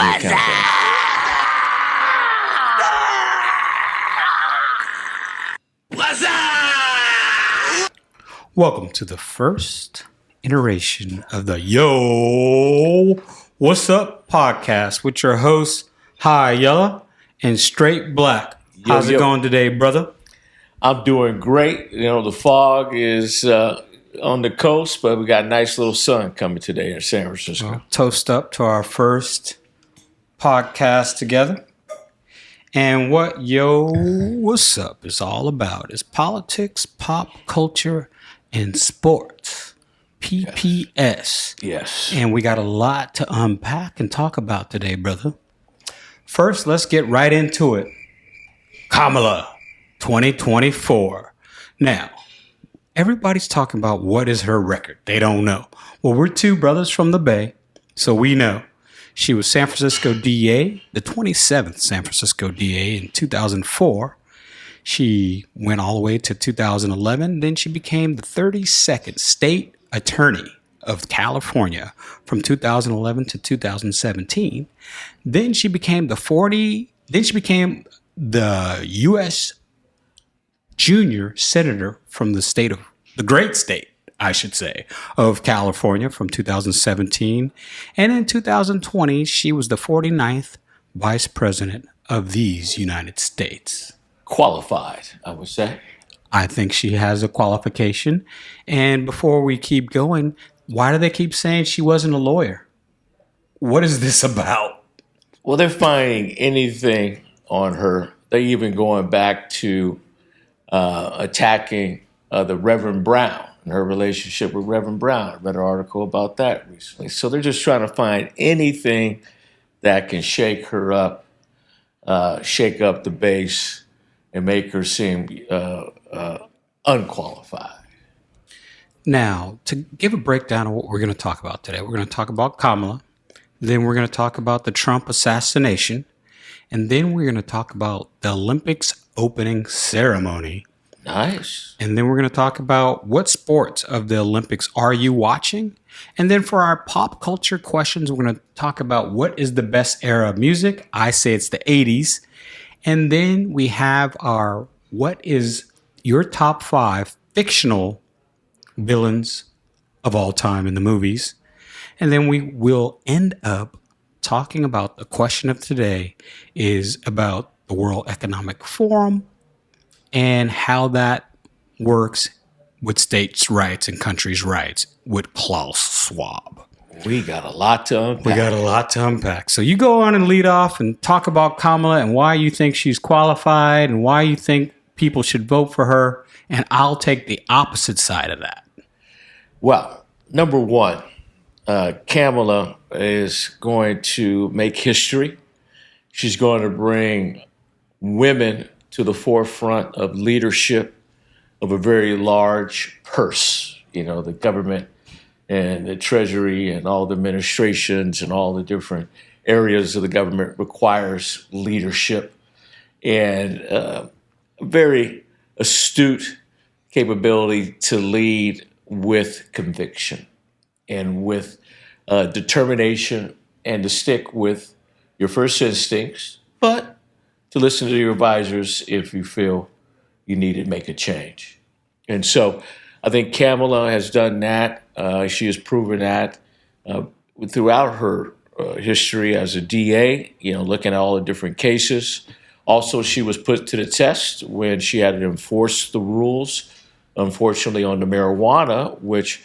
me a countdown. What's up? Welcome to the first iteration of the Yo What's Up podcast with your hosts, High Yellow and Straight Black. How's it going today, brother? I'm doing great. You know, the fog is on the coast, but we got a nice little sun coming today in San Francisco. Well, toast up to our first podcast together. And what Yo What's Up is all about is politics, pop culture, and sports. PPS. Yes. And we got a lot to unpack and talk about today, brother. First, let's get right into it. Kamala, 2024. Now, everybody's talking about what is her record. They don't know. Well, we're two brothers from the Bay, so we know. She was San Francisco DA, the 27th San Francisco DA in 2004. She went all the way to 2011. Then she became the 32nd state attorney of California from 2011 to 2017. Then she became the U.S. junior senator from the great state, I should say, of California from 2017. And in 2020, she was the 49th vice president of these United States. Qualified, I would say. I think she has a qualification. And before we keep going, why do they keep saying she wasn't a lawyer? What is this about? Well, they're finding anything on her. They're even going back to attacking the Reverend Brown and her relationship with Reverend Brown. I read an article about that recently. So they're just trying to find anything that can shake her up, shake up the base, and make her seem unqualified. Now, to give a breakdown of what we're going to talk about today, we're going to talk about Kamala, then we're going to talk about the Trump assassination, and then we're going to talk about the Olympics opening ceremony. Nice. And then we're going to talk about what sports of the Olympics are you watching? And then for our pop culture questions, we're going to talk about what is the best era of music. I say it's the 80s. And then we have our what is your top 5 fictional villains of all time in the movies. And then we will end up talking about the question of today is about the World Economic Forum and how that works with states' rights and countries' rights with Klaus Schwab. We got a lot to unpack. So you go on and lead off and talk about Kamala and why you think she's qualified and why you think people should vote for her. And I'll take the opposite side of that. Well, number one, Kamala is going to make history. She's going to bring women to the forefront of leadership of a very large purse. You know, the government and the Treasury and all the administrations and all the different areas of the government requires leadership and very astute capability to lead with conviction and with determination and to stick with your first instincts, but to listen to your advisors if you feel you need to make a change. And so I think Kamala has done that. She has proven that throughout her history as a DA, you know, looking at all the different cases. Also, she was put to the test when she had to enforce the rules, unfortunately, on the marijuana, which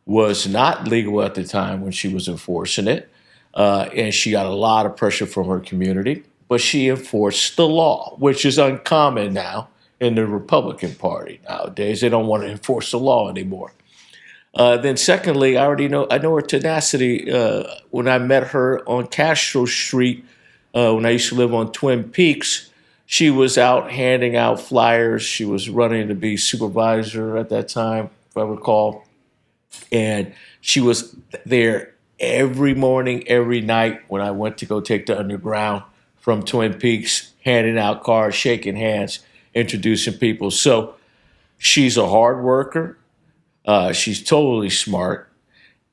was not legal at the time when she was enforcing it. And she got a lot of pressure from her community, but she enforced the law, which is uncommon now in the Republican Party nowadays. They don't want to enforce the law anymore. Then secondly, I know her tenacity when I met her on Castro Street when I used to live on Twin Peaks. She was out handing out flyers. She was running to be supervisor at that time, if I recall. And she was there every morning, every night when I went to go take the underground from Twin Peaks, handing out cards, shaking hands, introducing people. So she's a hard worker. She's totally smart,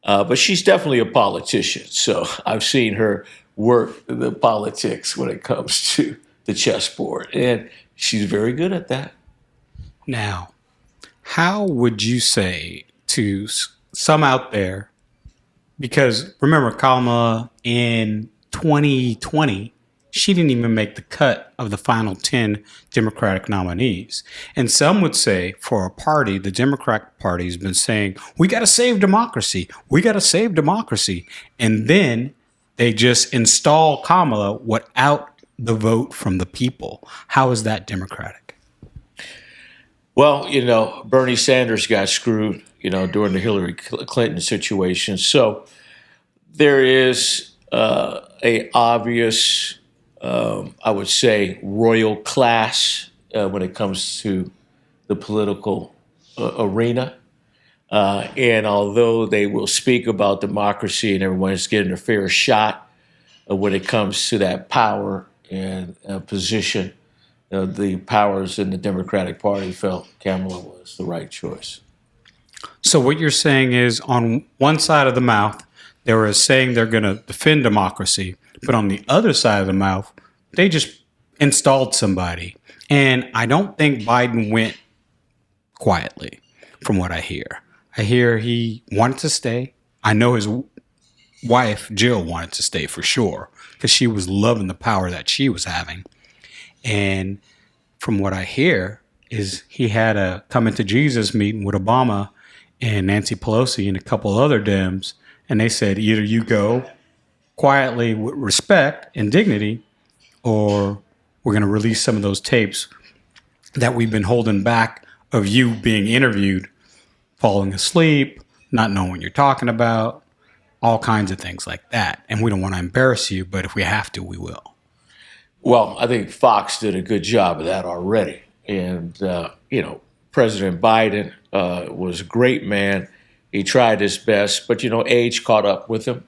but she's definitely a politician. So I've seen her work the politics when it comes to the chessboard. And she's very good at that. Now, how would you say to some out there, because remember Kamala in 2020, she didn't even make the cut of the final 10 Democratic nominees. And some would say for a party, the Democratic Party has been saying, we got to save democracy. We got to save democracy. And then they just install Kamala without the vote from the people. How is that democratic? Well, Bernie Sanders got screwed, during the Hillary Clinton situation. So there is a obvious, I would say, royal class when it comes to the political arena. And although they will speak about democracy and everyone's getting a fair shot when it comes to that power and position, the powers in the Democratic Party felt Kamala was the right choice. So what you're saying is on one side of the mouth, they were saying they're going to defend democracy, but on the other side of the mouth, they just installed somebody. And I don't think Biden went quietly, from what I hear. I hear he wanted to stay. I know his wife, Jill, wanted to stay for sure because she was loving the power that she was having. And from what I hear is he had a come into Jesus meeting with Obama and Nancy Pelosi and a couple other Dems. And they said, either you go quietly with respect and dignity, or we're going to release some of those tapes that we've been holding back of you being interviewed, falling asleep, not knowing what you're talking about, all kinds of things like that. And we don't want to embarrass you, but if we have to, we will. Well, I think Fox did a good job of that already. And, President Biden was a great man. He tried his best, but, age caught up with him.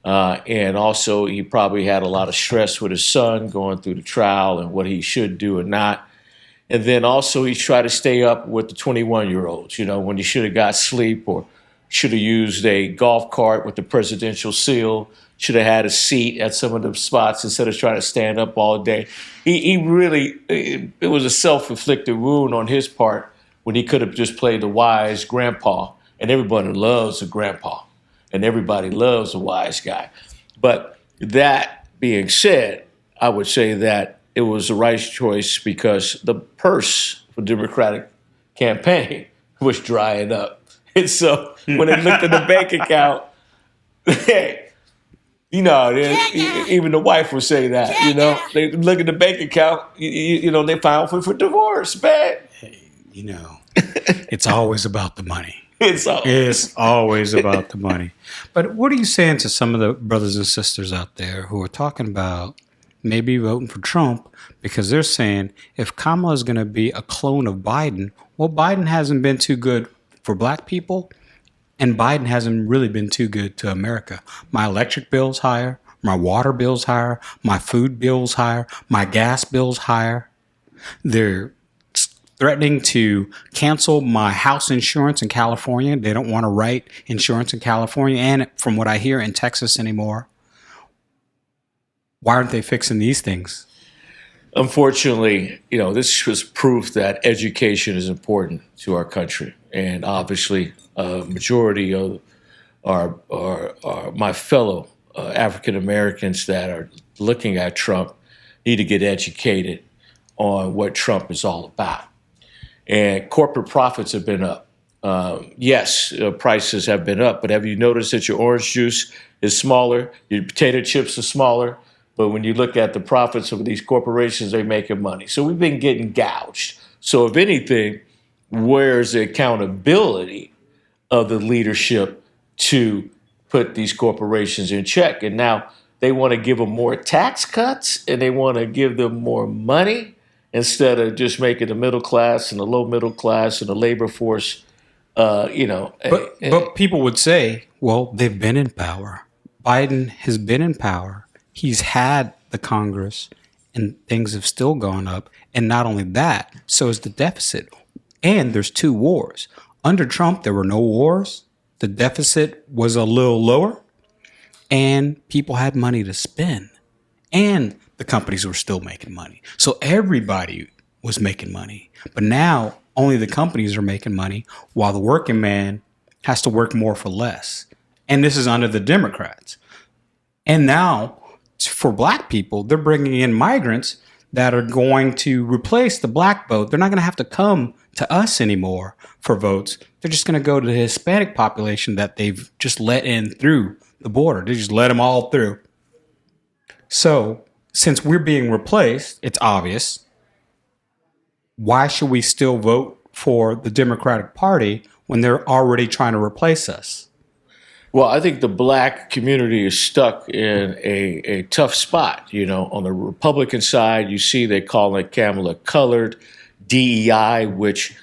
And also, he probably had a lot of stress with his son going through the trial and what he should do and not. And then also, he tried to stay up with the 21-year-olds, when he should have got sleep or should have used a golf cart with the presidential seal, should have had a seat at some of the spots instead of trying to stand up all day. He really, it was a self-inflicted wound on his part when he could have just played the wise grandpa. And everybody loves a grandpa. And everybody loves a wise guy. But that being said, I would say that it was the right choice because the purse for the Democratic campaign was drying up. And so when they looked at the bank account, even the wife would say that, they look at the bank account, they filed for divorce, man. Hey, it's always about the money. It's always about the money. But what are you saying to some of the brothers and sisters out there who are talking about maybe voting for Trump because they're saying if Kamala is going to be a clone of Biden, well, Biden hasn't been too good for black people, and Biden hasn't really been too good to America. My electric bill's higher, my water bill's higher, my food bill's higher, my gas bill's higher. They're threatening to cancel my house insurance in California. They don't want to write insurance in California and, from what I hear, in Texas anymore. Why aren't they fixing these things? Unfortunately, this was proof that education is important to our country. And obviously, a majority of our my fellow African Americans that are looking at Trump need to get educated on what Trump is all about. And corporate profits have been up. Yes, prices have been up, but have you noticed that your orange juice is smaller, your potato chips are smaller, but when you look at the profits of these corporations, they're making money. So we've been getting gouged. So if anything, where's the accountability of the leadership to put these corporations in check? And now they want to give them more tax cuts and they want to give them more money instead of just making the middle class and the low middle class and the labor force, But people would say, well, they've been in power. Biden has been in power. He's had the Congress and things have still gone up. And not only that, so is the deficit. And there's 2 wars. Under Trump, there were no wars. The deficit was a little lower. and people had money to spend, and the companies were still making money. So everybody was making money. But now only the companies are making money while the working man has to work more for less. And this is under the Democrats. And now for black people, they're bringing in migrants that are going to replace the black vote. They're not going to have to come to us anymore for votes. They're just going to go to the Hispanic population that they've just let in through the border. They just let them all through. So since we're being replaced, it's obvious. Why should we still vote for the Democratic Party when they're already trying to replace us? Well, I think the black community is stuck in a tough spot. On the Republican side, you see they call it Kamala colored, DEI, which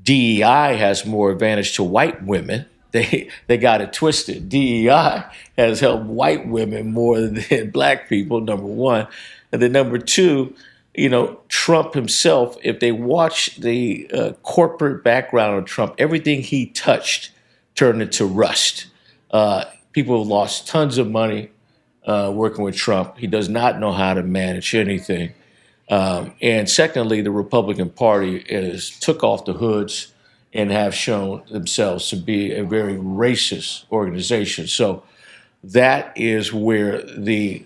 DEI has more advantage to white women. They got it twisted. DEI has helped white women more than black people, number one. And then number two, Trump himself, if they watch the corporate background of Trump, everything he touched turned into rust. People have lost tons of money working with Trump. He does not know how to manage anything. And secondly, the Republican Party took off the hoods and have shown themselves to be a very racist organization. So that is where the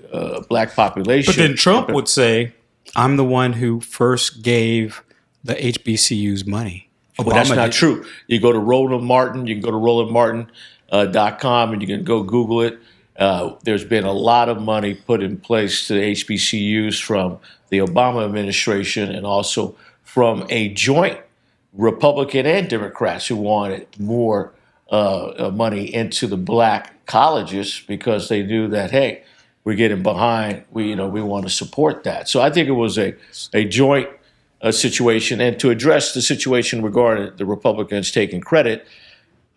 black population. But then Trump would say, I'm the one who first gave the HBCUs money. Well, that's not true. You go to Roland Martin, you can go to RolandMartin.com and you can go Google it. There's been a lot of money put in place to the HBCUs from the Obama administration and also from a joint Republican and Democrats who wanted more money into the black colleges because they knew that, hey, we're getting behind. We want to support that. So I think it was a joint situation. And to address the situation regarding the Republicans taking credit,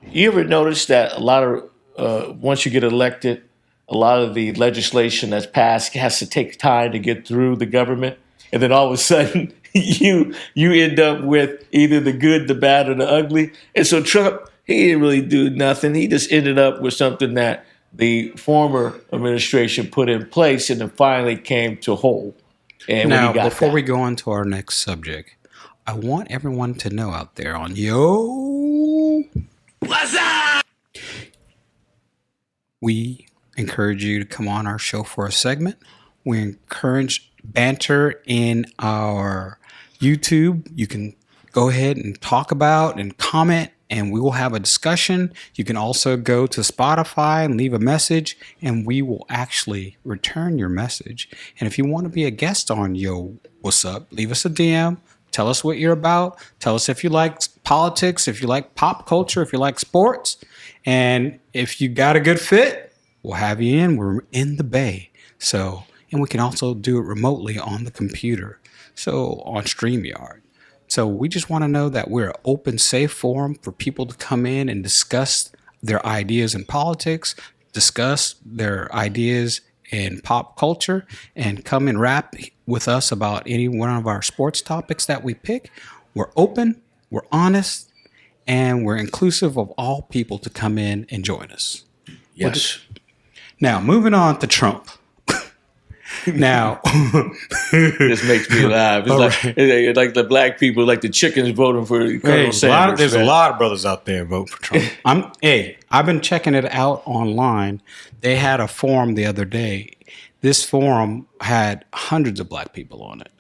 you ever notice that a lot of once you get elected, a lot of the legislation that's passed has to take time to get through the government, and then all of a sudden you end up with either the good, the bad, or the ugly. And so Trump, he didn't really do nothing. He just ended up with something that the former administration put in place, and then finally came to hold. And now, before we go on to our next subject, I want everyone to know out there on what's up? We encourage you to come on our show for a segment. We encourage banter in our YouTube. You can go ahead and talk about and comment, and we will have a discussion. You can also go to Spotify and leave a message, and we will actually return your message. And if you want to be a guest on What's Up, leave us a DM. Tell us what you're about. Tell us if you like politics, if you like pop culture, if you like sports. And if you got a good fit, we'll have you in. We're in the Bay. And we can also do it remotely on the computer. So on StreamYard. So we just want to know that we're an open, safe forum for people to come in and discuss their ideas in politics, discuss their ideas in pop culture, and come and rap with us about any one of our sports topics that we pick. We're open, we're honest, and we're inclusive of all people to come in and join us. Yes. Now, moving on to Trump. Now, this makes me laugh. It's like the black people, like the chickens voting for Colonel Sanders. There's a lot of brothers out there vote for Trump. I've been checking it out online. They had a forum the other day. This forum had hundreds of black people on it.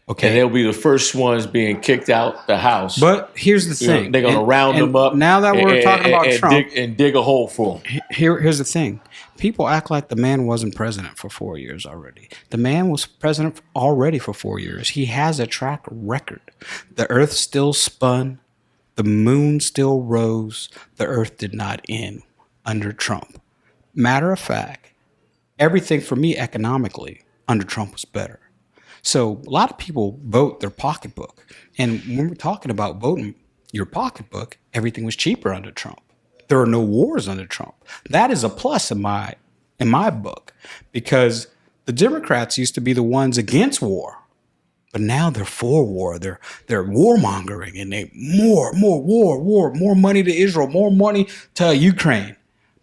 Okay, and they'll be the first ones being kicked out the house. But here's the thing: they're going to round them up. Now that we're talking about Trump, dig a hole for them. Here's the thing: people act like the man wasn't president for 4 years already. The man was president already for 4 years. He has a track record. The Earth still spun. The moon still rose. The Earth did not end under Trump. Matter of fact, everything for me economically under Trump was better. So a lot of people vote their pocketbook. And when we're talking about voting your pocketbook, everything was cheaper under Trump. There are no wars under Trump. That is a plus in my book, because the Democrats used to be the ones against war, but now they're for war. They're warmongering, and they more war, more money to Israel, more money to Ukraine.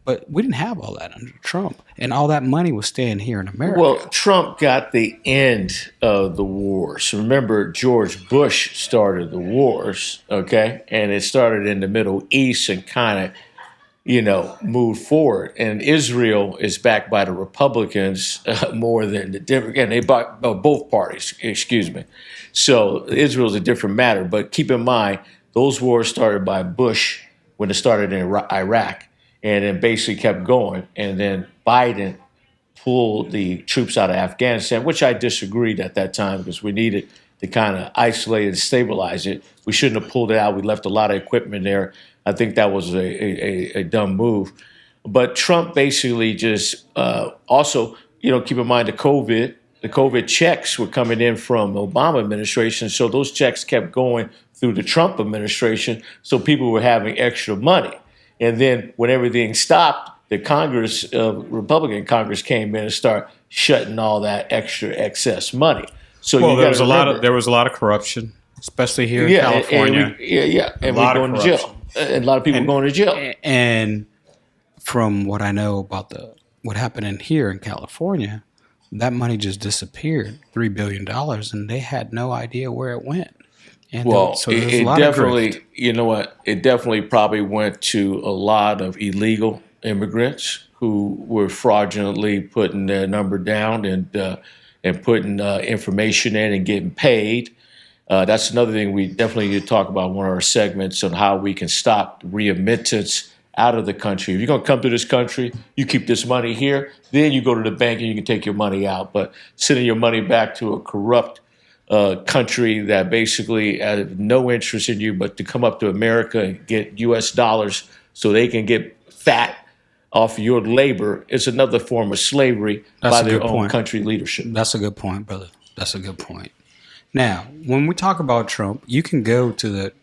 But we didn't have all that under Trump, and all that money was staying here in America. Well, Trump got the end of the wars. Remember, George Bush started the wars, okay? And it started in the Middle East and kind of, moved forward. And Israel is backed by the Republicans more than the Democrats. And they bought both parties, excuse me. So Israel's a different matter. But keep in mind, those wars started by Bush when it started in Iraq, and then basically kept going. And then Biden pulled the troops out of Afghanistan, which I disagreed at that time because we needed to kind of isolate and stabilize it. We shouldn't have pulled it out. We left a lot of equipment there. I think that was a dumb move. But Trump basically just also, keep in mind the COVID checks were coming in from the Obama administration. So those checks kept going through the Trump administration. So people were having extra money. And then when everything stopped, the Republican Congress came in and started shutting all that excess money. So there was a lot of corruption, especially here in California. And we're going to jail. And a lot of people going to jail. And from what I know about what happened here in California, that money just disappeared, $3 billion, and they had no idea where it went. And so it definitely, it definitely probably went to a lot of illegal immigrants who were fraudulently putting their number down and putting information in and getting paid. That's another thing we definitely need to talk about in one of our segments on how we can stop remittance out of the country. If you're going to come to this country, you keep this money here, then you go to the bank and you can take your money out. But sending your money back to a corrupt country that basically has no interest in you but to come up to America and get U.S. dollars so they can get fat off your labor is another form of slavery by their own country leadership. That's a good point, brother. That's a good point. Now, when we talk about Trump, you can go to the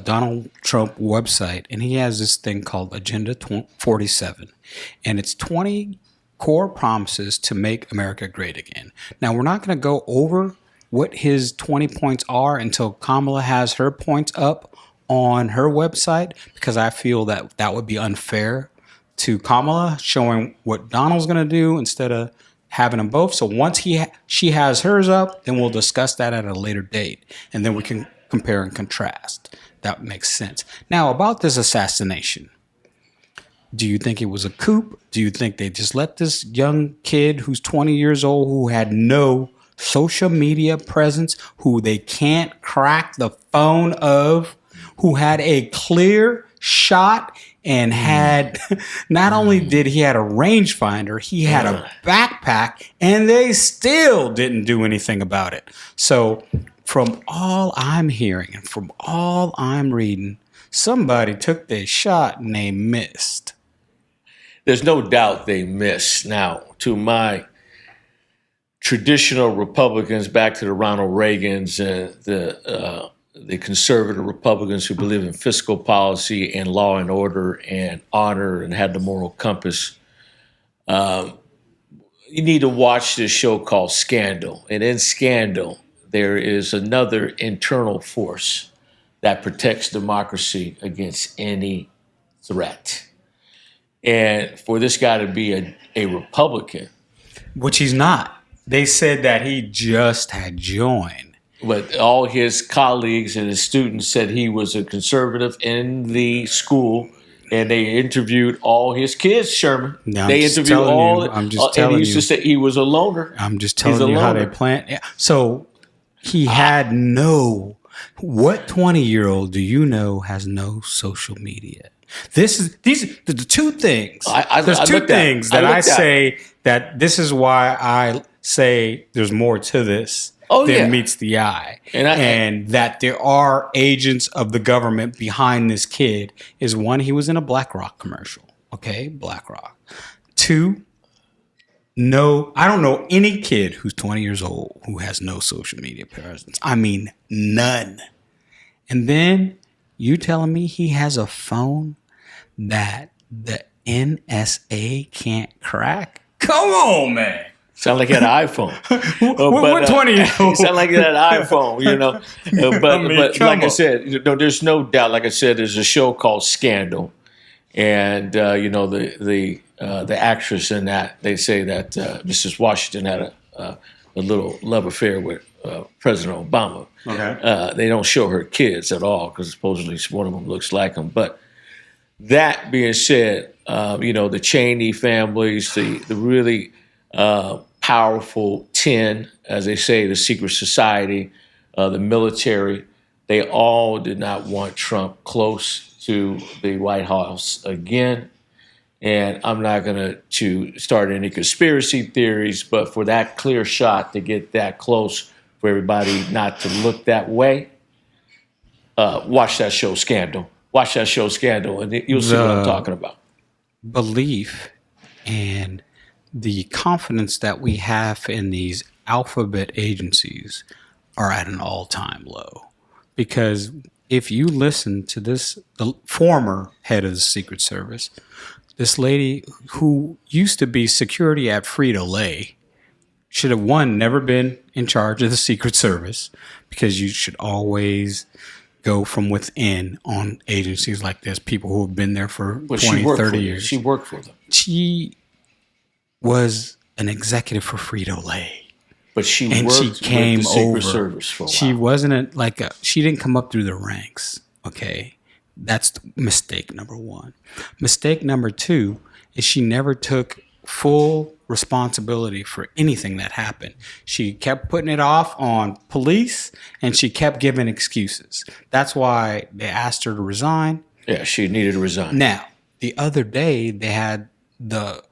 Donald Trump website, and he has this thing called Agenda 47, and it's 20 core promises to make America great again. Now, we're not going to go over what his 20 points are until Kamala has her points up on her website, because I feel that would be unfair to Kamala, showing what Donald's going to do instead of having them both. So once she has hers up, then we'll discuss that at a later date, and then we can compare and contrast. That makes sense. Now, about this assassination, do you think it was a coup? Do you think they just let this young kid who's 20 years old, who had no social media presence, who they can't crack the phone of, who had a clear shot and had, not only did he had a rangefinder, he had a backpack, and they still didn't do anything about it. So from all I'm hearing and from all I'm reading, somebody took their shot and they missed. There's no doubt they missed. Now, to my traditional Republicans, back to the Ronald Reagans and the conservative Republicans who believe in fiscal policy and law and order and honor and had the moral compass, you need to watch this show called Scandal. And in Scandal, there is another internal force that protects democracy against any threat. And for this guy to be a Republican, which he's not. They said that he just had joined. But all his colleagues and his students said he was a conservative in the school, and they interviewed all his kids, Sherman. No, they interviewed all. I'm just telling you. And he used to say he was a loner. I'm just telling you how they plan. Yeah. So he had no. What 20-year-old do you know has no social media? These the two things. There's two things that I say that this is why I say there's more to this than meets the eye. And that there are agents of the government behind this kid is one, he was in a BlackRock commercial. Okay, BlackRock. Two, no, I don't know any kid who's 20 years old who has no social media presence. I mean, none. And then you telling me he has a phone that the NSA can't crack? Come on, man. Sound like he had an iPhone. What 20-year-old? Sound like he had an iPhone, But like I said, there's no doubt. Like I said, there's a show called Scandal, And the actress in that, they say that Mrs. Washington had a little love affair with President Obama. Okay. They don't show her kids at all because supposedly one of them looks like him. But that being said, the Cheney families, the really powerful 10, as they say, the secret society, the military, they all did not want Trump close to the White House again. And I'm not going to start any conspiracy theories, but for that clear shot to get that close, for everybody not to look that way, watch that show Scandal. Watch that show Scandal, and you'll see what I'm talking about. Belief and the confidence that we have in these alphabet agencies are at an all-time low. Because if you listen to the former head of the Secret Service, this lady who used to be security at Frito-Lay, should have, never been in charge of the Secret Service, because you should always go from within on agencies like this, people who have been there for 20, 30 years. She worked for them. She was an executive for Frito-Lay. But she and worked she came with the Secret over. Service for a while. She wasn't she didn't come up through the ranks. Okay. That's mistake number one. Mistake number two is she never took full responsibility for anything that happened. She kept putting it off on police, and she kept giving excuses. That's why they asked her to resign. Yeah, she needed to resign. Now, the other day, they had the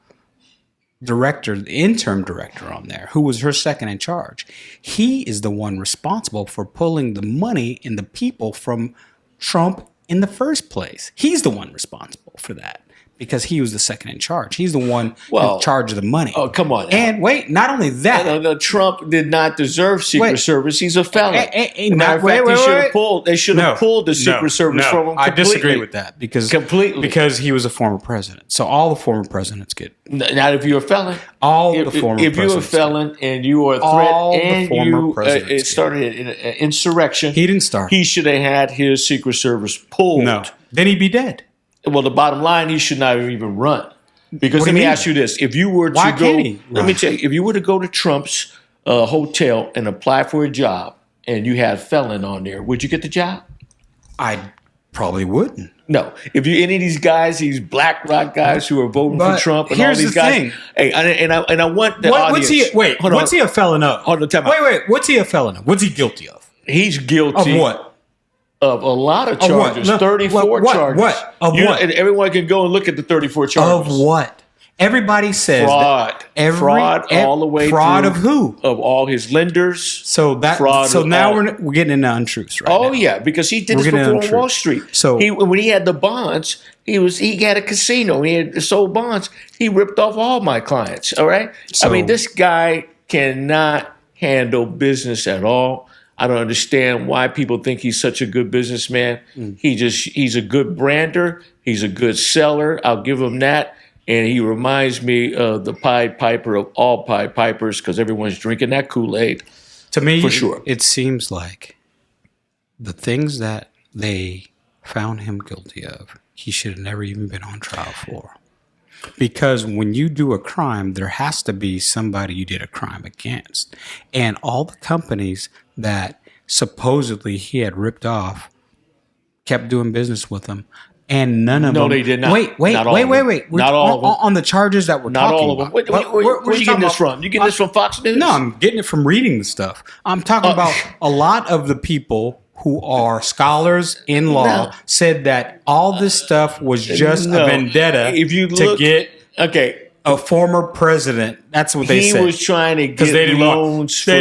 interim director on there, who was her second in charge. He is the one responsible for pulling the money and the people from Trump in the first place. He's the one responsible for that because he was the second in charge. He's the one in charge of the money. Oh, come on now. And wait, not only that. No, Trump did not deserve Secret Service. He's a felon. They should have pulled the Secret Service from him completely. I disagree with that because he was a former president. So all the former presidents get. Not if you're a felon. If you're a felon and you are a threat and you started an insurrection. He didn't start. He should have had his Secret Service pulled. No. Then he'd be dead. Well, the bottom line, he should not even run. Because let me ask you this: if you were to go, let me tell you, if you were to go to Trump's hotel and apply for a job, and you had felon on there, would you get the job? I probably wouldn't. No. If you any of these guys, these BlackRock guys who are voting for Trump, and all these guys, hey, and I want the audience. What's he a felon of? Hold on, time out. Wait. What's he a felon of? What's he guilty of? He's guilty of what? Of a lot of charges, 34 charges. What? Of what? And everyone can go and look at the 34 charges. Of what? Everybody says fraud. Fraud all the way fraud through. Of who? Of all his lenders. So now we're getting into untruths right now. Oh yeah, because he did this before on Wall Street. So when he had the bonds, he had a casino. He had sold bonds. He ripped off all my clients. All right. I mean, this guy cannot handle business at all. I don't understand why people think he's such a good businessman. He's a good brander. He's a good seller. I'll give him that. And he reminds me of the Pied Piper of all Pied Pipers because everyone's drinking that Kool-Aid. To me, for sure. It seems like the things that they found him guilty of, he should have never even been on trial for. Because when you do a crime, there has to be somebody you did a crime against. And all the companies that supposedly he had ripped off kept doing business with him. And none of them. No, they did not. Wait. Not all of them. On the charges that we're talking about. Where are you getting this from? You getting this from Fox News? No, I'm getting it from reading the stuff. I'm talking about a lot of the people who are scholars in law said that all this stuff was just a vendetta to get a former president. That's what they said. He was trying to get loans. He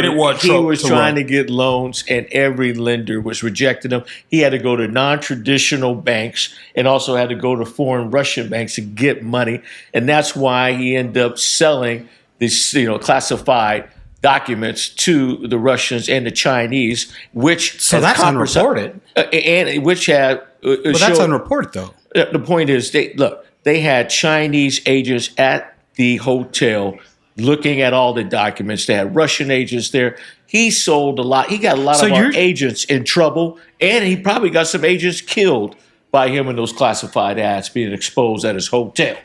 was trying to get loans, and every lender was rejecting him. He had to go to non-traditional banks and also had to go to foreign Russian banks to get money, and that's why he ended up selling these, classified documents to the Russians and the Chinese, which that's unreported, and which had. But that's unreported, though. The point is, they had Chinese agents at the hotel looking at all the documents. They had Russian agents there. He sold a lot. He got a lot of our agents in trouble, and he probably got some agents killed by him in those classified ads being exposed at his hotel.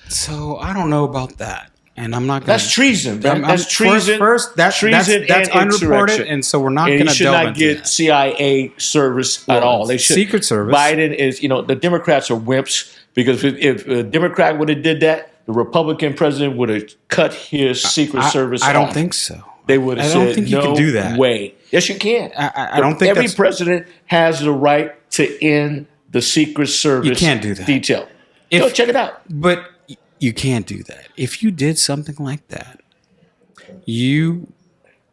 So I don't know about that. And I'm not going That's treason, man. That's treason. That's unreported, and so we're not going to delve into that. He should not get CIA service at all. They should. Secret Service. Biden is, the Democrats are wimps because if a Democrat would have did that, the Republican president would have cut his Secret Service off. I don't think so. They would have said, don't think you can do that. Way. Yes, you can. I don't think every president has the right to end the Secret Service. You can't do that. Detail. Go check it out. But you can't do that. If you did something like that, you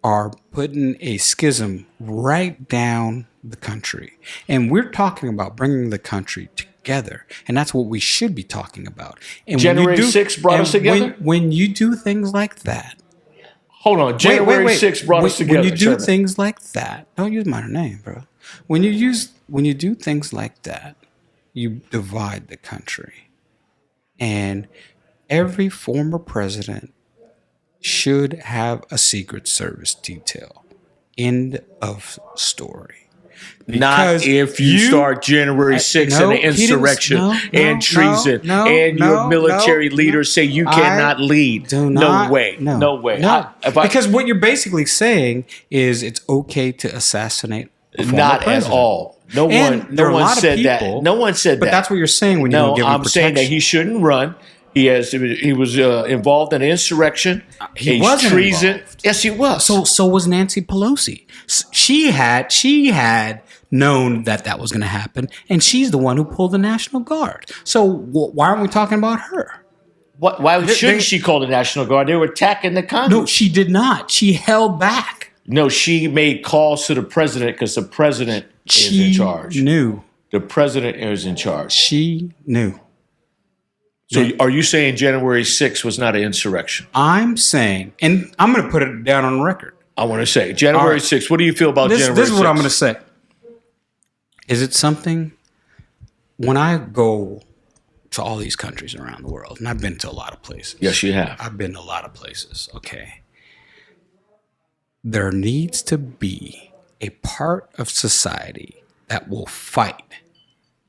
are putting a schism right down the country. And we're talking about bringing the country together. And that's what we should be talking about. And January 6th brought us together? When you do things like that. Hold on. January 6th brought us together. When you do things like that, don't use my name, bro. When you do things like that, you divide the country. And every former president should have a Secret Service detail. End of story. Not if you start January 6th and the insurrection and treason and your military leaders say you cannot lead. No way. No way. Because what you're basically saying is it's okay to assassinate a former not president. At all. No one said that. No one said that. But that's what you're saying when you don't give him protection. I'm saying that he shouldn't run. He was involved in an insurrection. He wasn't treason. Involved. Yes, he was. So was Nancy Pelosi. She had known that was going to happen, and she's the one who pulled the National Guard. So why aren't we talking about her? Why shouldn't she call the National Guard? They were attacking the Congress. No, she did not. She held back. No, she made calls to the president because the president is in charge. She knew. The president is in charge. She knew. So are you saying January 6th was not an insurrection? I'm saying, and I'm going to put it down on record. I want to say, January 6th, what do you feel about January 6th? This is what I'm going to say. Is it something, when I go to all these countries around the world, and I've been to a lot of places. Yes, you have. I've been to a lot of places, okay. There needs to be a part of society that will fight.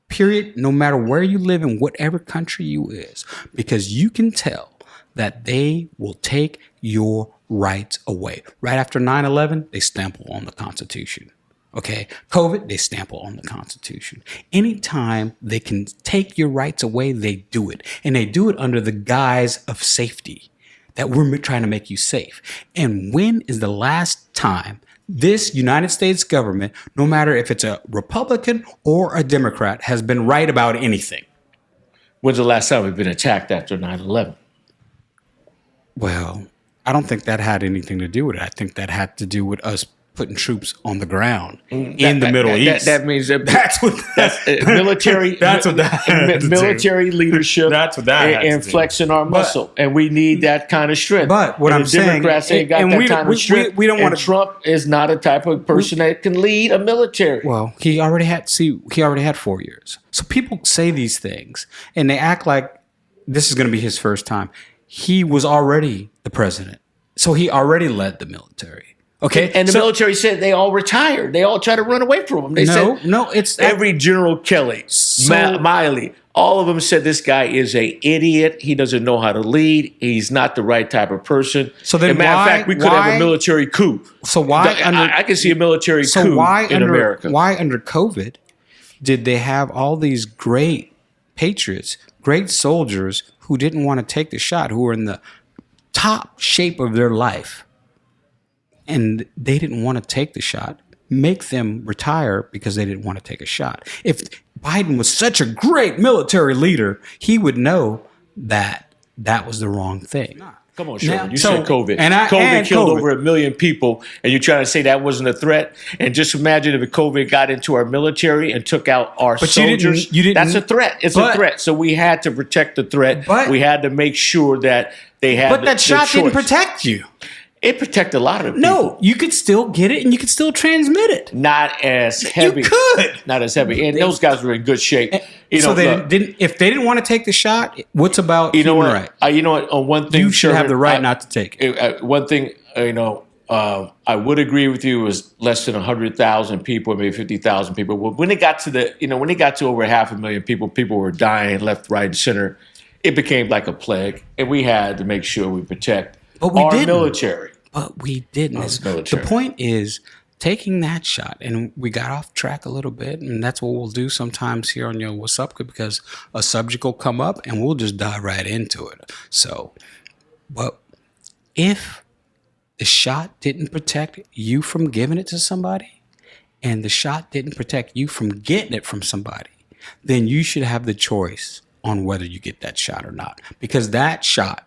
Period, no matter where you live in whatever country you is, because you can tell that they will take your rights away. Right after 9/11, they stamp on the Constitution. Okay, COVID, they stamp on the Constitution. Anytime they can take your rights away, they do it. And they do it under the guise of safety, that we're trying to make you safe. And when is the last time this United States government, no matter if it's a Republican or a Democrat, has been right about anything? When's the last time we've been attacked after 9/11? Well, I don't think that had anything to do with it. I think that had to do with us putting troops on the ground in the Middle East. That means that's military. That's what that military leadership. That's what that and flexing our muscle, and we need that kind of strength. But what I'm saying, Democrats ain't got that kind of strength. We don't want to. Trump is not a type of person that can lead a military. Well, he already had 4 years. So people say these things, and they act like this is going to be his first time. He was already the president, so he already led the military. Okay, and the military said they all retired. They all tried to run away from him. They said it's every General Kelly, Miley, all of them said this guy is a idiot. He doesn't know how to lead. He's not the right type of person. So then, as a matter of fact, we could have a military coup. So why? I can see a military coup in America. Why under COVID did they have all these great patriots, great soldiers who didn't want to take the shot, who were in the top shape of their life? And they didn't want to take the shot, make them retire because they didn't want to take a shot. If Biden was such a great military leader, he would know that that was the wrong thing. Come on, Sherman. You said COVID. COVID and killed COVID. over 1 million people, and you're trying to say that wasn't a threat? And just imagine if COVID got into our military and took out our soldiers. You didn't, that's a threat. It's a threat. So we had to protect the threat. We had to make sure that they had But that shot didn't protect you. It protected a lot of people. No, you could still get it and you could still transmit it. Not as heavy. You could. Not as heavy. And those guys were in good shape. So if they didn't want to take the shot, what's about human right? You know what? On one thing, you should have the right not to take it. One thing, I would agree with you. It was less than 100,000 people, maybe 50,000 people. When it got to when it got to over 500,000 people, people were dying left, right, and center. It became like a plague, and we had to make sure we protect our military. But we didn't. The point is taking that shot, and we got off track a little bit, and that's what we'll do sometimes here on Yo What's Up, because a subject will come up, and we'll just dive right into it. So, but if the shot didn't protect you from giving it to somebody, and the shot didn't protect you from getting it from somebody, then you should have the choice on whether you get that shot or not, because that shot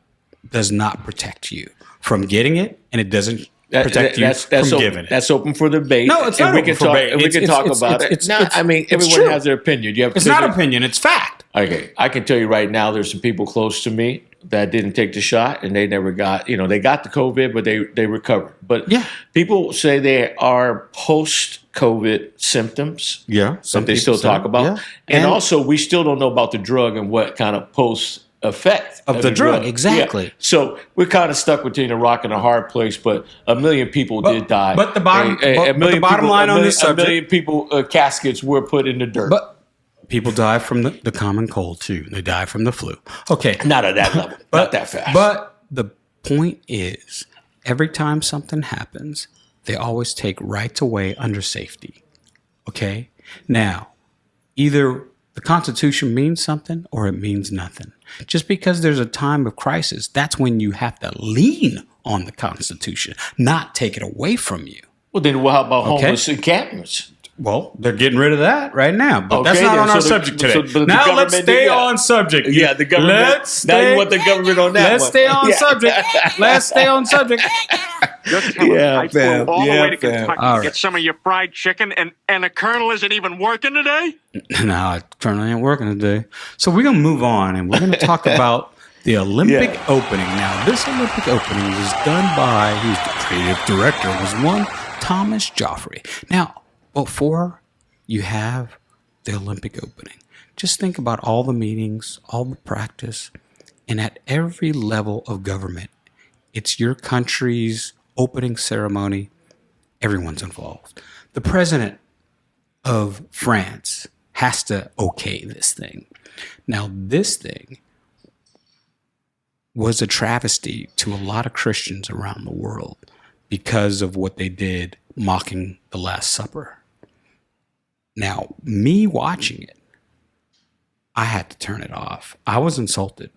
does not protect you from getting it, and it doesn't protect you from giving it. That's open for debate. No, it's not open for debate. We can talk about it. I mean, everyone has their opinion. It's not opinion. It's fact. Okay, I can tell you right now, there's some people close to me that didn't take the shot, and they never got. They got the COVID, but they recovered. But people say they are post-COVID symptoms. Yeah, some they still talk about, and also we still don't know about the drug and what kind of post effect of the drug. Exactly. Yeah. So we're kind of stuck between a rock and a hard place. But 1 million people did die. But the bottom line on this subject, 1 million people caskets were put in the dirt. But people die from the common cold too. They die from the flu. Okay, not at that level. Not that fast. But the point is, every time something happens, they always take rights away under safety. Okay? Now, either the Constitution means something or it means nothing. Just because there's a time of crisis, that's when you have to lean on the Constitution, not take it away from you. Well, then how about homeless encampments? Well, they're getting rid of that right now, but that's not on our subject today. Now let's stay on subject. Yeah, the government. Now you want the government on that. Let's stay on subject. Let's stay on subject. You're telling me I flew all the way to Kentucky to get some of your fried chicken, and the Colonel isn't even working today? No, the Colonel ain't working today. So we're going to move on, and we're going to talk about the Olympic opening. Now, this Olympic opening was done by, who's the creative director, was one Thomas Joffrey. Now, before you have the Olympic opening, just think about all the meetings, all the practice, and at every level of government, it's your country's opening ceremony. Everyone's involved. The president of France has to okay this thing. Now, this thing was a travesty to a lot of Christians around the world because of what they did mocking the Last Supper. Now, me watching it, I had to turn it off. I was insulted.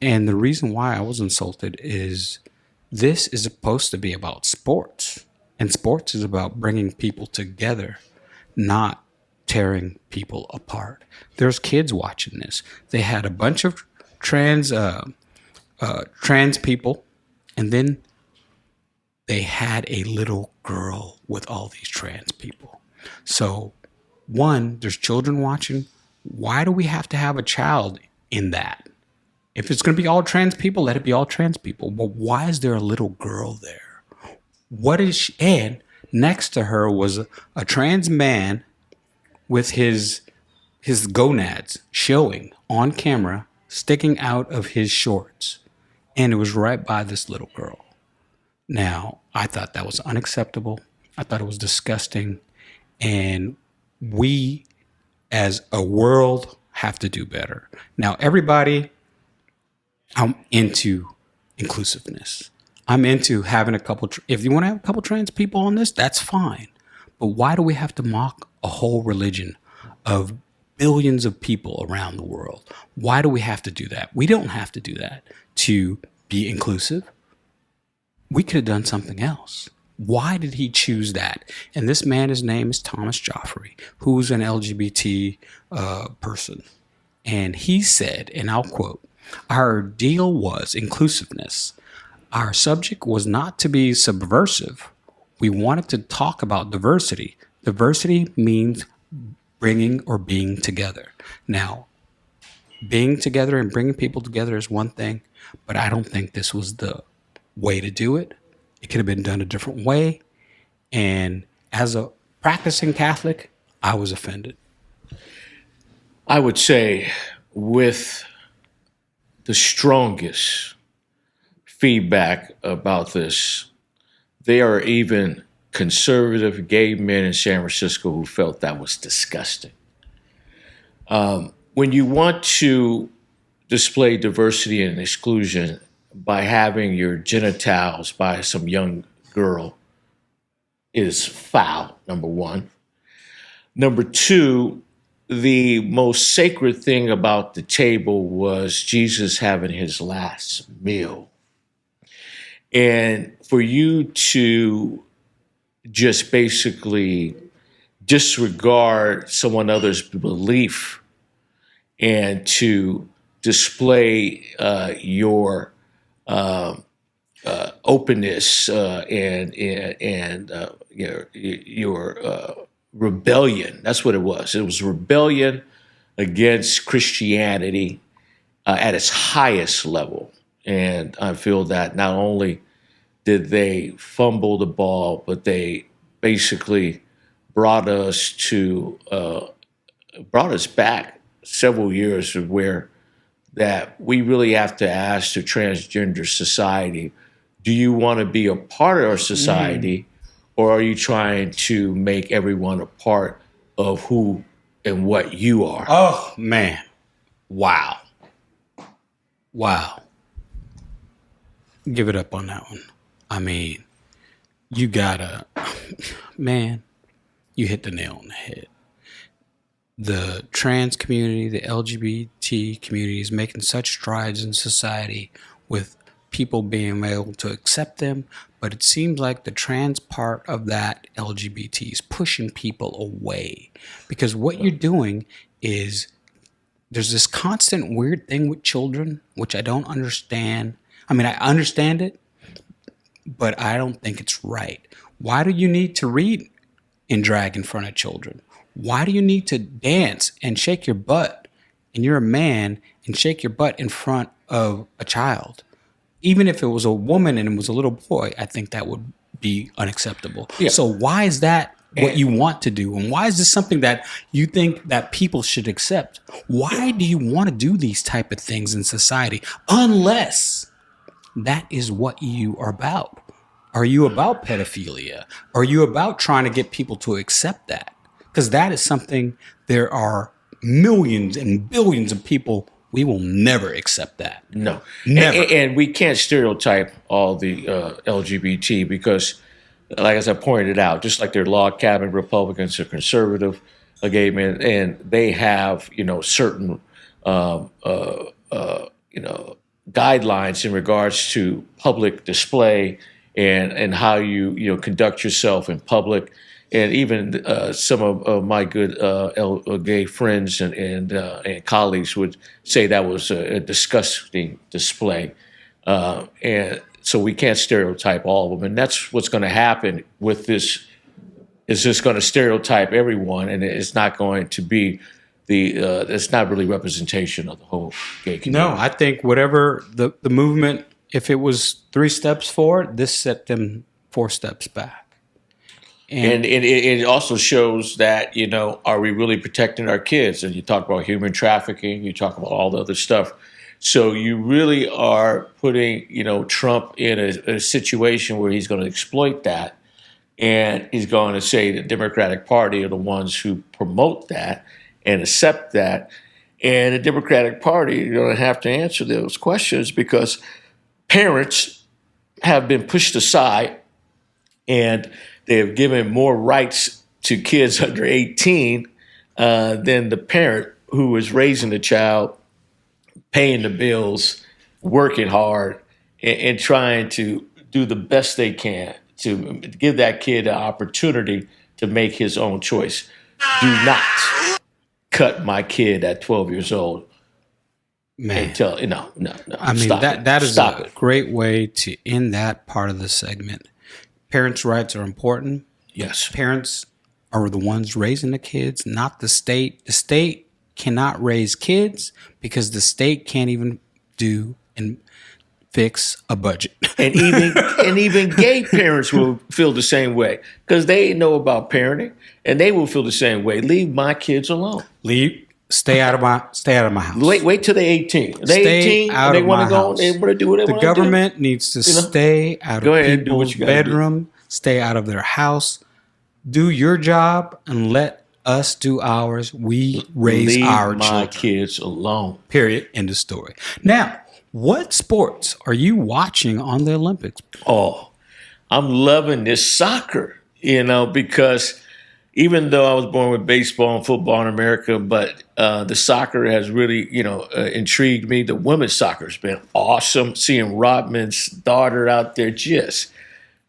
And the reason why I was insulted is this is supposed to be about sports. And sports is about bringing people together, not tearing people apart. There's kids watching this. They had a bunch of trans people, and then they had a little girl with all these trans people. So, one, there's children watching. Why do we have to have a child in that? If it's going to be all trans people, let it be all trans people. But why is there a little girl there? What is she? And next to her was a trans man with his gonads showing on camera, sticking out of his shorts. And it was right by this little girl. Now, I thought that was unacceptable. I thought it was disgusting. And we, as a world, have to do better. Now, everybody, I'm into inclusiveness. I'm into having a couple, if you want to have a couple trans people on this, that's fine. But why do we have to mock a whole religion of billions of people around the world? Why do we have to do that? We don't have to do that to be inclusive. We could have done something else. Why did he choose that? And this man, his name is Thomas Joffrey, who's an LGBT person. And he said, and I'll quote, "Our deal was inclusiveness. Our subject was not to be subversive. We wanted to talk about diversity. Diversity means bringing or being together." Now, being together and bringing people together is one thing, but I don't think this was the way to do it. It could have been done a different way. And as a practicing Catholic, I was offended. I would say with the strongest feedback about this There are even conservative gay men in San Francisco who felt that was disgusting. When you want to display diversity and exclusion by having your genitals by some young girl is foul, number one. Number two, the most sacred thing about the table was Jesus having his last meal. And for you to just basically disregard someone else's belief and to display your openness and your rebellion. That's what it was. It was rebellion against Christianity at its highest level. And I feel that not only did they fumble the ball, but they basically brought us back several years of where that we really have to ask the transgender society, do you want to be a part of our society, or are you trying to make everyone a part of who and what you are? Oh, man. Wow. Give it up on that one. I mean, you gotta, man, you hit the nail on the head. The trans community, the LGBT community is making such strides in society with people being able to accept them, but it seems like the trans part of that LGBT is pushing people away, because what you're doing is there's this constant weird thing with children, which I don't understand. I mean, I understand it, but I don't think it's right. Why do you need to read in drag in front of children? Why do you need to dance and shake your butt, and you're a man, and shake your butt in front of a child? Even if it was a woman and it was a little boy, I think that would be unacceptable. Yeah. So why is that what you want to do? And why is this something that you think that people should accept? Why do you want to do these type of things in society unless that is what you are about? Are you about pedophilia? Are you about trying to get people to accept that? Because that is something, there are millions and billions of people, we will never accept that. No. Never. And we can't stereotype all the LGBT because, like as I pointed out, just like they're log cabin Republicans or conservative gay men, and they have, certain, guidelines in regards to public display and how you conduct yourself in public. And even some of my good gay friends and colleagues would say that was a disgusting display. And so we can't stereotype all of them. And that's what's going to happen with this, is just going to stereotype everyone. And it's not going to be it's not really representation of the whole gay community. No, I think whatever the movement, if it was 3 steps forward, this set them 4 steps back. And it also shows that, are we really protecting our kids? And you talk about human trafficking, you talk about all the other stuff. So you really are putting, Trump in a situation where he's going to exploit that. And he's going to say the Democratic Party are the ones who promote that and accept that. And the Democratic Party are going to have to answer those questions because parents have been pushed aside and they have given more rights to kids under 18 than the parent who is raising the child, paying the bills, working hard, and trying to do the best they can to give that kid an opportunity to make his own choice. Do not cut my kid at 12 years old. Man, no. I mean, that is a great way to end that part of the segment. Parents' rights are important. Yes. Parents are the ones raising the kids, not the state. The state cannot raise kids because the state can't even do and fix a budget. And even gay parents will feel the same way because they know about parenting, and they will feel the same way. Leave my kids alone. Stay out of my house. Wait till they're 18. They Stay 18 out and they of want my to go. house. They want to do what they The want to do. government needs to stay out Go of ahead and do what people's you gotta do. bedroom. Stay out of their house. Do your job and let us do ours. We raise Leave our my children. kids alone. Period. End of story. Now, what sports are you watching on the Olympics? Oh, I'm loving this soccer, because even though I was born with baseball and football in America, but the soccer has really, intrigued me. The women's soccer has been awesome. Seeing Rodman's daughter out there just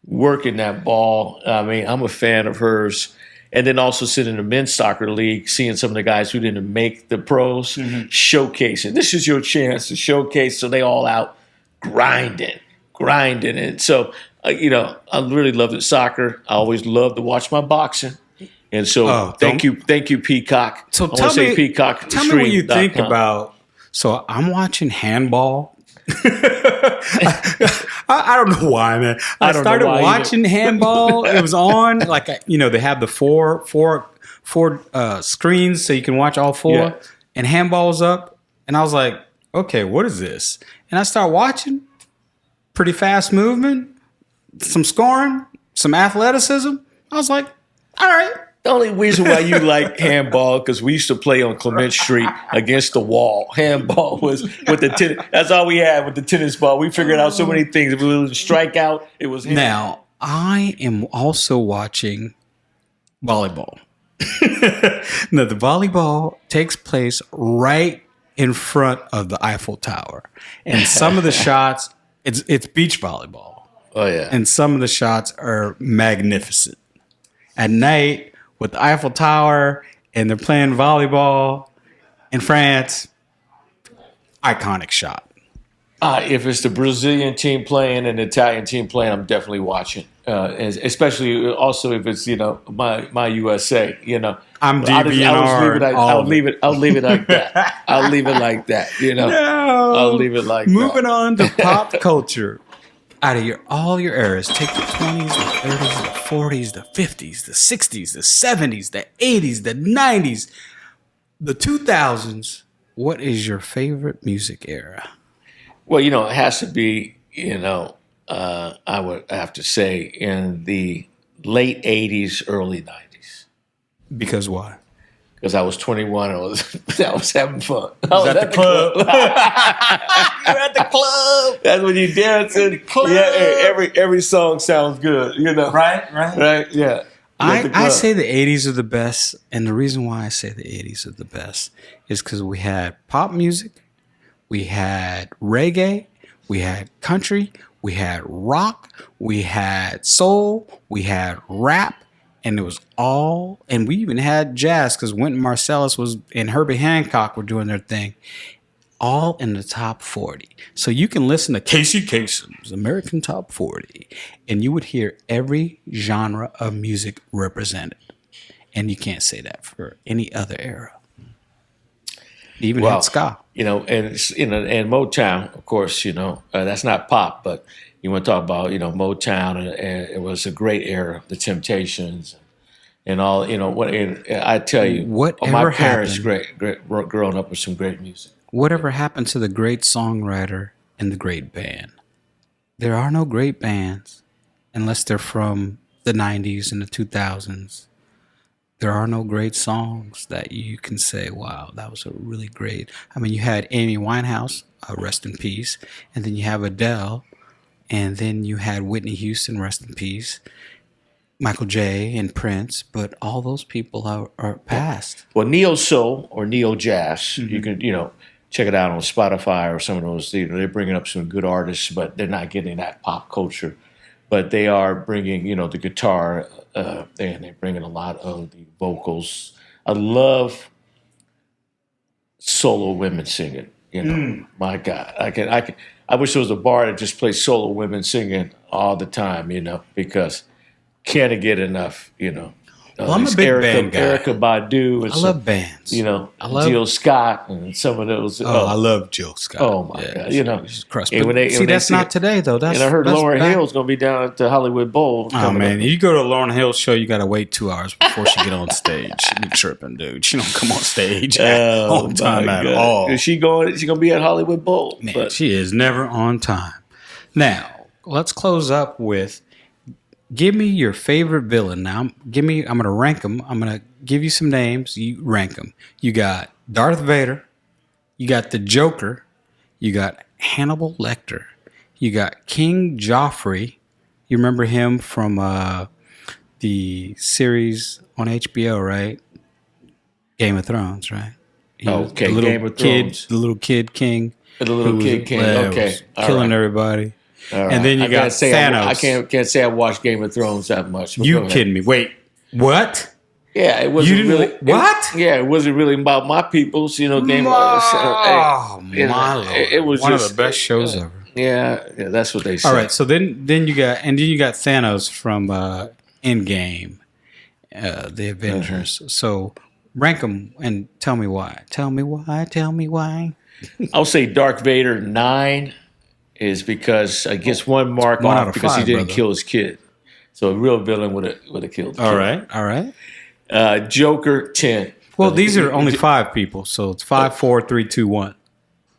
working that ball. I mean, I'm a fan of hers. And then also sitting in the men's soccer league, seeing some of the guys who didn't make the pros showcasing. This is your chance to showcase. So they all out grinding. And so, I really love the soccer. I always love to watch my boxing. And so thank you, Peacock. So tell me what you think about. So I'm watching handball. I don't know why, man. I started watching handball. It was on they have the four screens so you can watch all four. Yeah. And handball's up, and I was like, okay, what is this? And I start watching. Pretty fast movement, some scoring, some athleticism. I was like, all right. The only reason why you like handball, because we used to play on Clement Street against the wall. Handball was with the tennis. That's all we had with the tennis ball. We figured out so many things. If it was a strikeout, it was handball. Now, I am also watching volleyball. Now, the volleyball takes place right in front of the Eiffel Tower. And some of the shots, it's beach volleyball. Oh, yeah. And some of the shots are magnificent. At night, with the Eiffel Tower, and they're playing volleyball in France, iconic shot. If it's the Brazilian team playing and the Italian team playing, I'm definitely watching. Especially also if it's my USA. I'm DVR. I'll leave it like that. I'll leave it like that. No. I'll leave it like that. Moving on to pop culture. Out of all your eras, take the 20s, the 30s, the 40s, the 50s, the 60s, the 70s, the 80s, the 90s, the 2000s. What is your favorite music era? Well, it has to be, I would have to say in the late 80s, early 90s. Because why? Because I was 21 and I was having fun. I was at the club. You're at the club. That's when you dancing. Yeah, every song sounds good, Right, yeah. I say the 80s are the best, and the reason why I say the 80s are the best is because we had pop music, we had reggae, we had country, we had rock, we had soul, we had rap, and it was all, and we even had jazz because Wynton Marsalis and Herbie Hancock were doing their thing, all in the top 40. So you can listen to Casey Kasem's American Top 40, and you would hear every genre of music represented. And you can't say that for any other era. Even had ska. And Motown, of course, that's not pop, but you want to talk about, Motown, and it was a great era, the Temptations, and all, I tell you, my parents great growing up with some great music. Whatever happened to the great songwriter and the great band? There are no great bands unless they're from the 90s and the 2000s. There are no great songs that you can say, wow, that was a really great. I mean, you had Amy Winehouse, rest in peace, and then you have Adele, and then you had Whitney Houston, rest in peace, Michael J. and Prince, but all those people are past. Well, neo soul or neo jazz, you can check it out on Spotify or some of those. They're bringing up some good artists, but they're not getting that pop culture. But they are bringing the guitar, and they're bringing a lot of the vocals. I love solo women singing. My God, I wish there was a bar that just plays solo women singing all the time. Because can't get enough. Well, I'm a big band guy. Erykah Badu. And I love bands. You know, Jill Scott and some of those. I love Jill Scott. Oh my God! You know, that's not today though. And I heard Lauryn Hill's going to be down at the Hollywood Bowl. Oh man, you go to a Lauryn Hill show, you got to wait 2 hours before she get on stage. She be tripping, dude. She don't come on stage on time at all. Is she going? She going to be at Hollywood Bowl? Man, but she is never on time. Now let's close up with. Give me your favorite villain. Now, I'm going to rank them. I'm going to give you some names. You rank them. You got Darth Vader. You got the Joker. You got Hannibal Lecter. You got King Joffrey. You remember him from the series on HBO, right? Game of Thrones, right? Okay, Game of Thrones. The little kid king. The little kid king. Okay. Killing everybody. Right. And then you got Thanos. I can't say I watched Game of Thrones that much. You kidding me? Wait, what? Yeah, it wasn't really. What? It wasn't really about my people's. Game of It was one of the best shows ever. Yeah, that's what they said. All right, so then you got Thanos from Endgame, the Avengers. So rank them and tell me why. Tell me why. I'll say Darth Vader 9. Is because I guess one mark off because he didn't kill his kid. So a real villain would have killed his kid. All right. Joker 10. Well, these are only 5 people, so it's 5, 4, 3, 2, 1.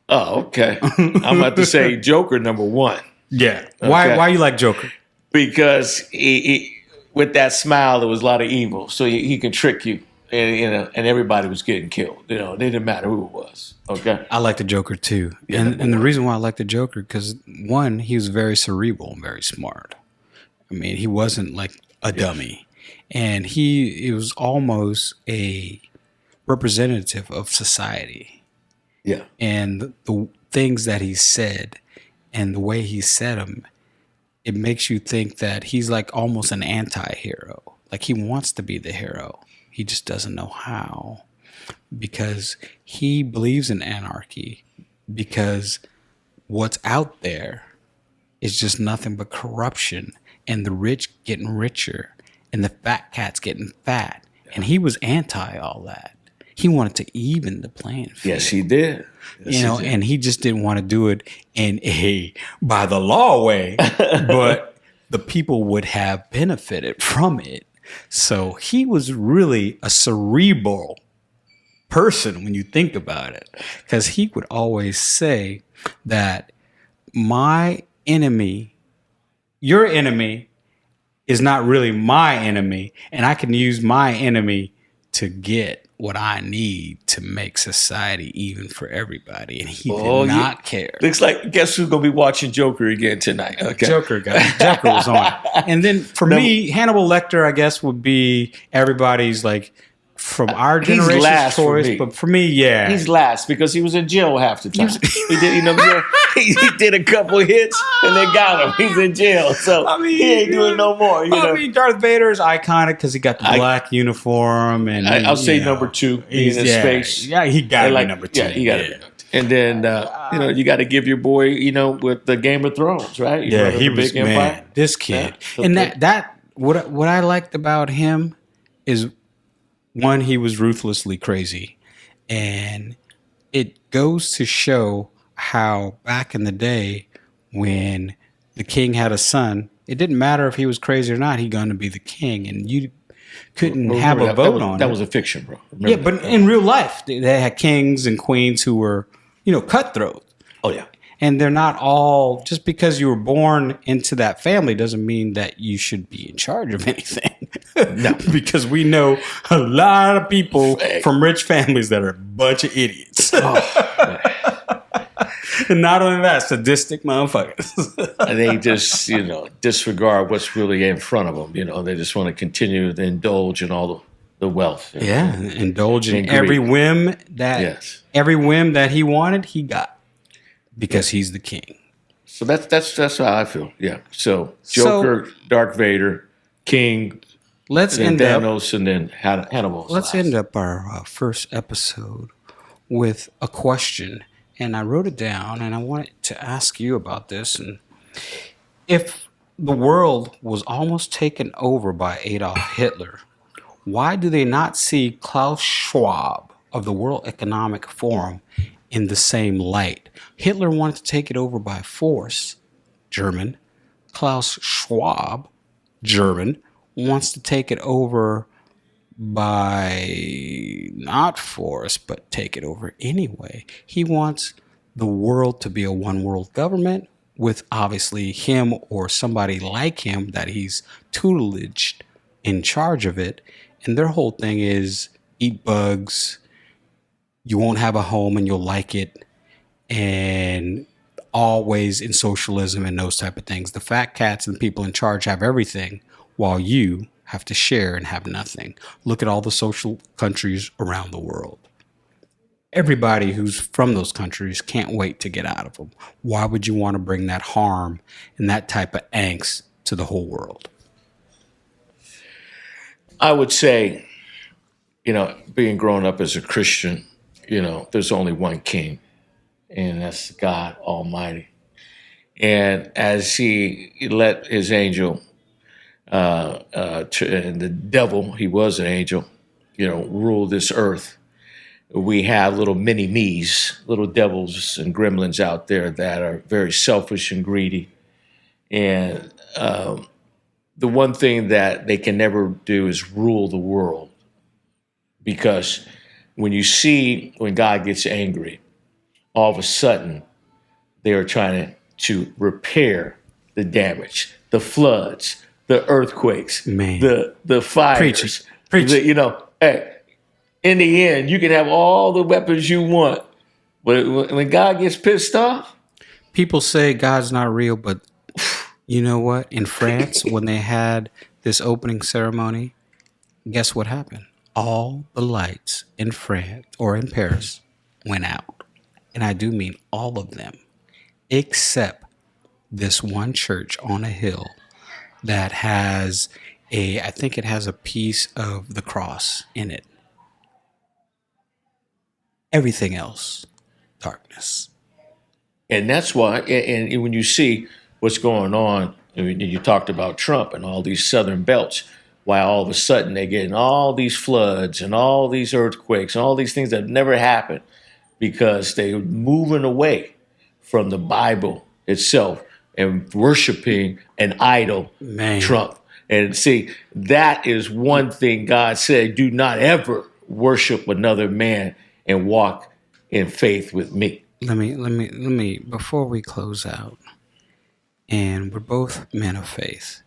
Oh, okay. I'm about to say Joker number 1. Yeah. Okay. Why you like Joker? Because he with that smile, there was a lot of evil. So he can trick you. And everybody was getting killed. It didn't matter who it was. Okay. I like the Joker too, and the reason why I like the Joker because one, he was very cerebral and very smart. I mean, he wasn't like a dummy, and he was almost a representative of society. Yeah. And the things that he said, and the way he said them, it makes you think that he's like almost an anti-hero. Like he wants to be the hero. He just doesn't know how because he believes in anarchy because what's out there is just nothing but corruption and the rich getting richer and the fat cats getting fat. And he was anti all that. He wanted to even the playing field. Yes, he did. And he just didn't want to do it in a by the law way, but the people would have benefited from it. So he was really a cerebral person when you think about it, because he would always say that my enemy, your enemy, is not really my enemy, and I can use my enemy to get what I need to make society even for everybody. And he did not care. Looks like, guess who's going to be watching Joker again tonight? Okay. Joker was on. And then for me, Hannibal Lecter, I guess, would be everybody's like from our generation's choice. But for me, yeah. He's last because he was in jail half the time. He did a couple hits and they got him. He's in jail. So he ain't doing no more. I mean, Darth Vader is iconic because he got the black uniform. And I'll say number 2 being in space. Yeah, he got to be number 2. Yeah, he got to be. And then, you got to give your boy, with the Game of Thrones, right? He was, man, this kid. Yeah, and that what I liked about him is, one, he was ruthlessly crazy. And it goes to show how back in the day when the king had a son, it didn't matter if he was crazy or not, he going to be the king. And you couldn't have a vote on it. That was a fiction, bro. But in real life, they had kings and queens who were, cutthroat. Oh, yeah. And they're not all, just because you were born into that family doesn't mean that you should be in charge of anything. No. Because we know a lot of people from rich families that are a bunch of idiots. Oh, and not only that, sadistic motherfuckers. And they just, disregard what's really in front of them. They just want to continue to indulge in all the wealth. Yeah, indulge in every whim that he wanted, he got. Because he's the king. So that's how I feel. Yeah. So Joker, Darth Vader, King, Thanos, and then Hannibal. Let's end up our first episode with a question. And I wrote it down, and I wanted to ask you about this. And if the world was almost taken over by Adolf Hitler, Why do they not see Klaus Schwab of the World Economic Forum in the same light? Hitler wanted to take it over by force, German. Klaus Schwab, German, wants to take it over by not force, but take it over anyway. He wants the world to be a one world government with obviously him or somebody like him that he's tutelaged in charge of it. And their whole thing is eat bugs, you won't have a home and you'll like it, and always in socialism and those type of things. The fat cats and people in charge have everything while you have to share and have nothing. Look at all the social countries around the world. Everybody who's from those countries can't wait to get out of them. Why would you want to bring that harm and that type of angst to the whole world? I would say, being grown up as a Christian, there's only one king, and that's God Almighty. And as he let his angel, and the devil, he was an angel, rule this earth, we have little mini me's, little devils and gremlins out there that are very selfish and greedy. And the one thing that they can never do is rule the world. Because when God gets angry, all of a sudden they are trying to repair the damage, the floods, the earthquakes, the fires. Preach. Hey, in the end, you can have all the weapons you want, but when God gets pissed off, people say God's not real, but you know what? In France, when they had this opening ceremony, guess what happened? All the lights in France or in Paris went out. And I do mean all of them, except this one church on a hill that has I think it has a piece of the cross in it. Everything else, darkness. And that's why, and when you see what's going on, you talked about Trump and all these southern belts, why all of a sudden they're getting all these floods and all these earthquakes and all these things that have never happened because they're moving away from the Bible itself and worshiping an idol, Trump. And see, that is one thing God said, do not ever worship another man and walk in faith with me. Let me, before we close out, and we're both men of faith,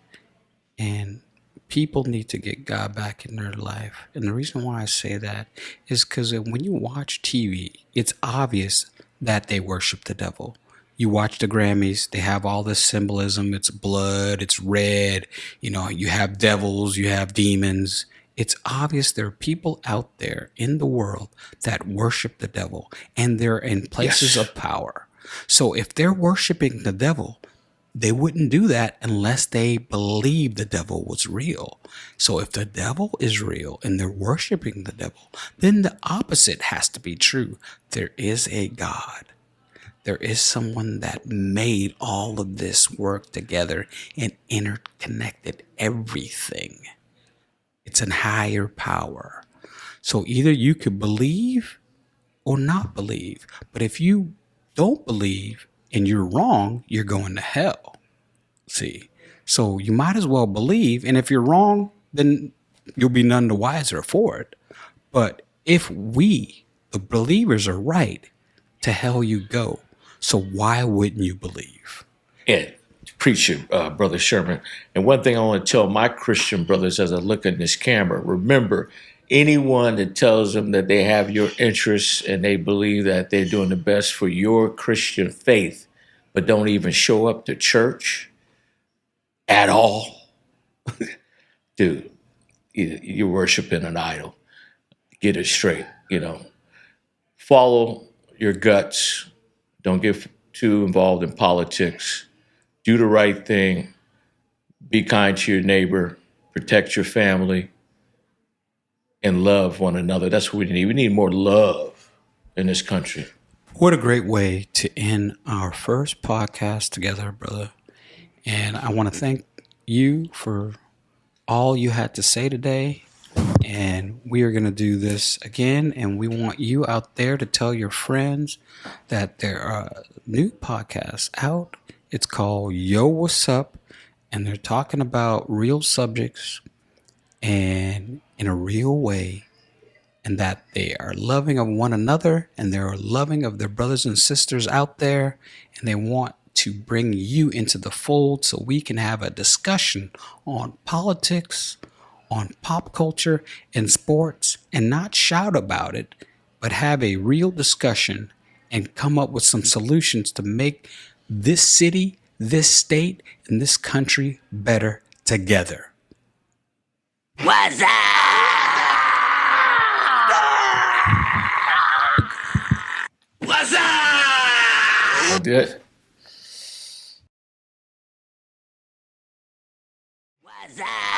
and people need to get God back in their life. And the reason why I say that is because when you watch TV, it's obvious that they worship the devil. You watch the Grammys, they have all this symbolism. It's blood, it's red, you have devils, you have demons. It's obvious there are people out there in the world that worship the devil, and they're in places of power. So if they're worshiping the devil, they wouldn't do that unless they believe the devil was real. So if the devil is real and they're worshiping the devil, then the opposite has to be true. There is a God. There is someone that made all of this work together and interconnected everything. It's a higher power. So either you could believe or not believe. But if you don't believe and you're wrong, you're going to hell. See? So you might as well believe. And if you're wrong, then you'll be none the wiser for it. But if we, the believers, are right, to hell you go. So why wouldn't you believe? Yeah. Preach it, Brother Sherman. And one thing I want to tell my Christian brothers as I look in this camera, remember, anyone that tells them that they have your interests and they believe that they're doing the best for your Christian faith, but don't even show up to church at all, dude, you're worshiping an idol. Get it straight, Follow your guts. Don't get too involved in politics. Do the right thing, be kind to your neighbor, protect your family, and love one another. That's what we need. We need more love in this country. What a great way to end our first podcast together, brother. And I want to thank you for all you had to say today. And we are going to do this again. And we want you out there to tell your friends that there are new podcasts out. It's called Yo, What's Up? And they're talking about real subjects and in a real way. And that they are loving of one another and they're loving of their brothers and sisters out there. And they want to bring you into the fold so we can have a discussion on politics, on pop culture and sports, and not shout about it, but have a real discussion and come up with some solutions to make this city, this state, and this country better together. What's up? What's up? Good. What's up?